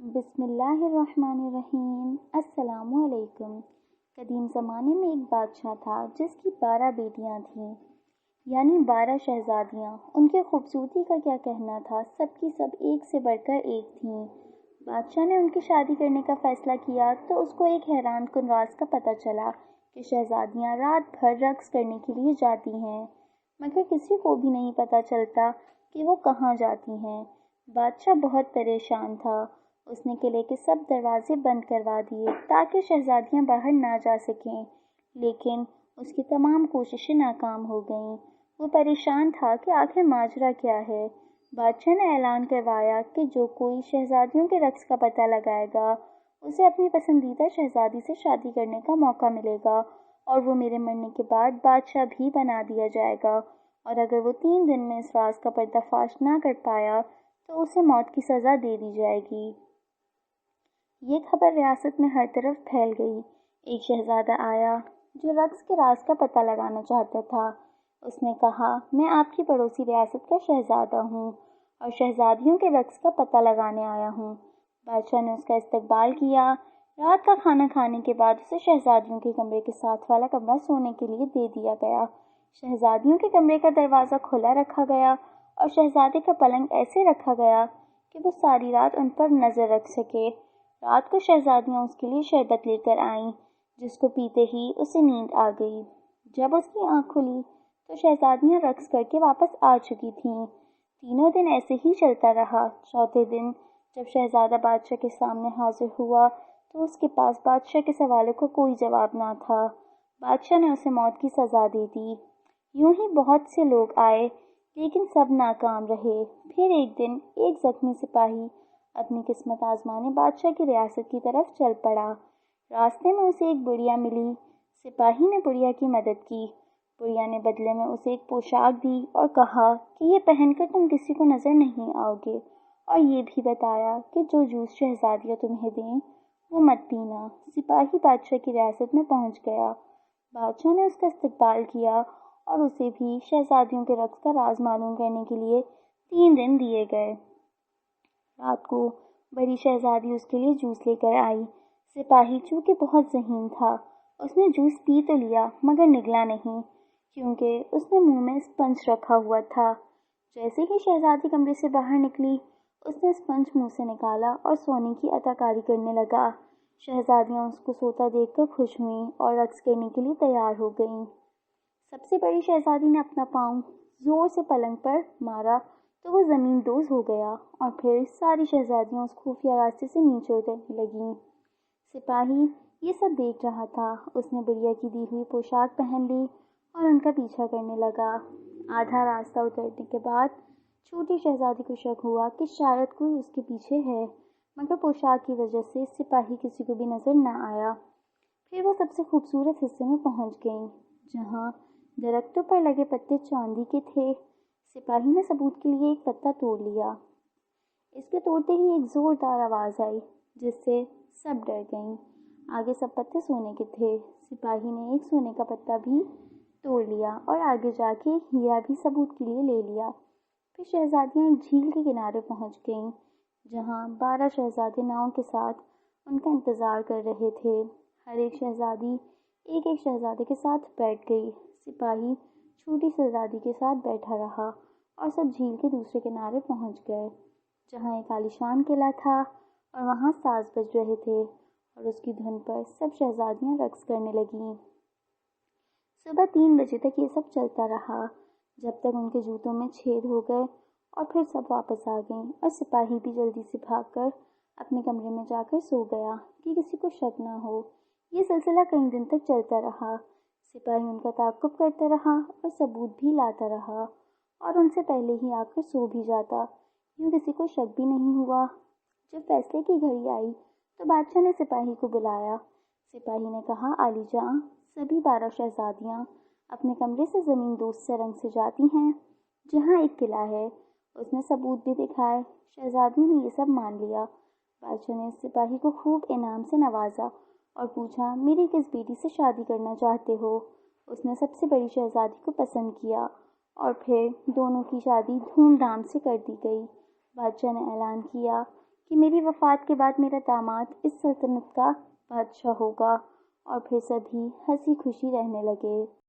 بسم اللہ الرحمن الرحیم۔ السلام علیکم۔ قدیم زمانے میں ایک بادشاہ تھا جس کی 12 بیٹیاں تھیں، یعنی 12 شہزادیاں۔ ان کی خوبصورتی کا کیا کہنا تھا، سب کی سب ایک سے بڑھ کر ایک تھیں۔ بادشاہ نے ان کی شادی کرنے کا فیصلہ کیا تو اس کو ایک حیران کن راز کا پتہ چلا کہ شہزادیاں رات بھر رقص کرنے کے لیے جاتی ہیں، مگر کسی کو بھی نہیں پتہ چلتا کہ وہ کہاں جاتی ہیں۔ بادشاہ بہت پریشان تھا۔ اس نے قلعے کے سب دروازے بند کروا دیے تاکہ شہزادیاں باہر نہ جا سکیں، لیکن اس کی تمام کوششیں ناکام ہو گئیں۔ وہ پریشان تھا کہ آخر ماجرا کیا ہے۔ بادشاہ نے اعلان کروایا کہ جو کوئی شہزادیوں کے رقص کا پتہ لگائے گا اسے اپنی پسندیدہ شہزادی سے شادی کرنے کا موقع ملے گا، اور وہ میرے مرنے کے بعد بادشاہ بھی بنا دیا جائے گا، اور اگر وہ 3 دن میں اس راز کا پردہ فاش نہ کر پایا تو اسے موت کی سزا دے دی جائے گی۔ یہ خبر ریاست میں ہر طرف پھیل گئی۔ ایک شہزادہ آیا جو رقص کے راز کا پتہ لگانا چاہتا تھا۔ اس نے کہا، میں آپ کی پڑوسی ریاست کا شہزادہ ہوں اور شہزادیوں کے رقص کا پتہ لگانے آیا ہوں۔ بادشاہ نے اس کا استقبال کیا۔ رات کا کھانا کھانے کے بعد اسے شہزادیوں کے کمرے کے ساتھ والا کمرہ سونے کے لیے دے دیا گیا۔ شہزادیوں کے کمرے کا دروازہ کھلا رکھا گیا اور شہزادے کا پلنگ ایسے رکھا گیا کہ وہ ساری رات ان پر نظر رکھ سکے۔ رات کو شہزادیاں اس کے لیے شربت لے کر آئیں، جس کو پیتے ہی اسے نیند آ گئی۔ جب اس کی آنکھ کھلی تو شہزادیاں رقص کر کے واپس آ چکی تھیں۔ تینوں دن ایسے ہی چلتا رہا۔ چوتھے دن جب شہزادہ بادشاہ کے سامنے حاضر ہوا تو اس کے پاس بادشاہ کے سوالوں کا کوئی جواب نہ تھا۔ بادشاہ نے اسے موت کی سزا دے دی۔ یوں ہی بہت سے لوگ آئے لیکن سب ناکام رہے۔ پھر ایک دن ایک زخمی سپاہی اپنی قسمت آزمانے بادشاہ کی ریاست کی طرف چل پڑا۔ راستے میں اسے ایک بڑھیا ملی۔ سپاہی نے بڑھیا کی مدد کی۔ بڑھیا نے بدلے میں اسے ایک پوشاک دی اور کہا کہ یہ پہن کر تم کسی کو نظر نہیں آؤ گے، اور یہ بھی بتایا کہ جو جوس شہزادیاں تمہیں دیں وہ مت پینا۔ سپاہی بادشاہ کی ریاست میں پہنچ گیا۔ بادشاہ نے اس کا استقبال کیا اور اسے بھی شہزادیوں کے رقص کا راز معلوم کرنے کے لیے 3 دن دیے گئے۔ رات کو بڑی شہزادی اس کے لیے جوس لے کر آئی۔ سپاہی چونکہ بہت ذہین تھا، اس نے جوس پی تو لیا مگر نگلا نہیں، کیونکہ اس نے منہ میں اسپنج رکھا ہوا تھا۔ جیسے ہی شہزادی کمرے سے باہر نکلی، اس نے اسپنج منہ سے نکالا اور سونے کی اداکاری کرنے لگا۔ شہزادیاں اس کو سوتا دیکھ کر خوش ہوئیں اور رقص کرنے کے لیے تیار ہو گئیں۔ سب سے بڑی شہزادی نے اپنا پاؤں زور سے پلنگ پر مارا تو وہ زمین دوز ہو گیا، اور پھر ساری شہزادیاں اس خفیہ راستے سے نیچے اترنے لگیں۔ سپاہی یہ سب دیکھ رہا تھا۔ اس نے بڑھیا کی دی ہوئی پوشاک پہن لی اور ان کا پیچھا کرنے لگا۔ آدھا راستہ اترنے کے بعد چھوٹی شہزادی کو شک ہوا کہ شاید کوئی اس کے پیچھے ہے، مگر پوشاک کی وجہ سے سپاہی کسی کو بھی نظر نہ آیا۔ پھر وہ سب سے خوبصورت حصے میں پہنچ گئیں، جہاں درختوں پر لگے پتے چاندی کے تھے۔ سپاہی نے ثبوت کے لیے ایک پتا توڑ لیا۔ اس کے توڑتے ہی ایک زوردار آواز آئی جس سے سب ڈر گئیں۔ آگے سب پتے سونے کے تھے۔ سپاہی نے ایک سونے کا پتا بھی توڑ لیا اور آگے جا کے ایک ہیرا بھی ثبوت کے لیے لے لیا۔ پھر شہزادیاں ایک جھیل کے کنارے پہنچ گئیں، جہاں 12 شہزادے ناؤں کے ساتھ ان کا انتظار کر رہے تھے۔ ہر ایک شہزادی ایک ایک شہزادے کے ساتھ بیٹھ گئی۔ سپاہی چھوٹی شہزادی کے ساتھ بیٹھا رہا اور سب جھیل کے دوسرے کنارے پہنچ گئے، جہاں ایک عالیشان قلعہ تھا اور وہاں ساز بج رہے تھے اور اس کی دھن پر سب شہزادیاں رقص کرنے لگیں۔ صبح 3 بجے تک یہ سب چلتا رہا، جب تک ان کے جوتوں میں چھید ہو گئے، اور پھر سب واپس آ گئیں اور سپاہی بھی جلدی سے بھاگ کر اپنے کمرے میں جا کر سو گیا کہ کسی کو شک نہ ہو۔ یہ سلسلہ کئی دن تک چلتا رہا۔ سپاہی ان کا تعاقب کرتا رہا اور ثبوت بھی لاتا رہا، اور ان سے پہلے ہی آ کر سو بھی جاتا، یوں کسی کو شک بھی نہیں ہوا۔ جب فیصلے کی گھڑی آئی تو بادشاہ نے سپاہی کو بلایا۔ سپاہی نے کہا، عالی جاں، سبھی 12 شہزادیاں اپنے کمرے سے زمین دوز سرنگ سے جاتی ہیں جہاں ایک قلعہ ہے۔ اس نے ثبوت بھی دکھائے۔ شہزادیوں نے یہ سب مان لیا۔ بادشاہ نے سپاہی کو خوب انعام سے نوازا اور پوچھا، میری کس بیٹی سے شادی کرنا چاہتے ہو؟ اس نے سب سے بڑی شہزادی کو پسند کیا اور پھر دونوں کی شادی دھوم دھام سے کر دی گئی۔ بادشاہ نے اعلان کیا کہ میری وفات کے بعد میرا داماد اس سلطنت کا بادشاہ ہوگا، اور پھر سبھی ہنسی خوشی رہنے لگے۔